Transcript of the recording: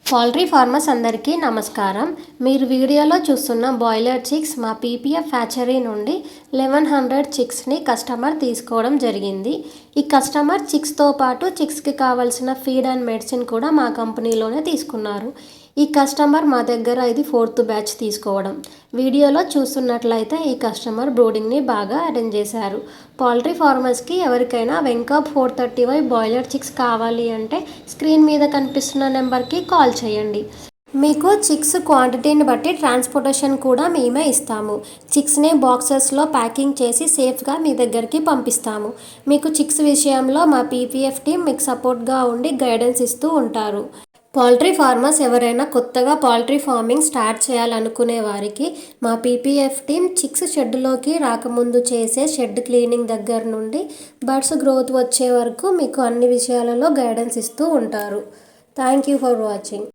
Poultry farmers అందరికీ నమస్కారం. మీరు వీడియోలో చూస్తున్న బాయిలర్ చిక్స్ మా పీపీఎఫ్ హ్యాచరీ నుండి 1100 చిక్స్ని కస్టమర్ తీసుకోవడం జరిగింది. ఈ కస్టమర్ చిక్స్తో పాటు చిక్స్కి కావాల్సిన ఫీడ్ అండ్ మెడిసిన్ కూడా మా కంపెనీలోనే తీసుకున్నారు. ఈ కస్టమర్ మా దగ్గర ఇది 4th బ్యాచ్ తీసుకోవడం. వీడియోలో చూస్తున్నట్లయితే ఈ కస్టమర్ బ్రూడింగ్ని బాగా అరేంజ్ చేశారు. పౌల్ట్రీ ఫార్మర్స్కి ఎవరికైనా వెంకాప్ 430Y బాయిలర్ చిక్స్ కావాలి అంటే స్క్రీన్ మీద కనిపిస్తున్న నెంబర్కి కాల్ చేయండి. మీకు చిక్స్ క్వాంటిటీని బట్టి ట్రాన్స్పోర్టేషన్ కూడా మేమే ఇస్తాము. చిక్స్ని బాక్సెస్లో ప్యాకింగ్ చేసి సేఫ్గా మీ దగ్గరికి పంపిస్తాము. మీకు చిక్స్ విషయంలో మా పీపీఎఫ్ టీం మీకు సపోర్ట్గా ఉండి గైడెన్స్ ఇస్తూ ఉంటారు. పౌల్ట్రీ ఫార్మర్స్ ఎవరైనా కొత్తగా పౌల్ట్రీ ఫార్మింగ్ స్టార్ట్ చేయాలనుకునే వారికి మా పీపీఎఫ్ టీం చిక్స్ షెడ్లోకి రాకముందు చేసే షెడ్ క్లీనింగ్ దగ్గర నుండి బర్డ్స్ గ్రోత్ వచ్చే వరకు మీకు అన్ని విషయాలలో గైడెన్స్ ఇస్తూ ఉంటారు. Thank you for watching.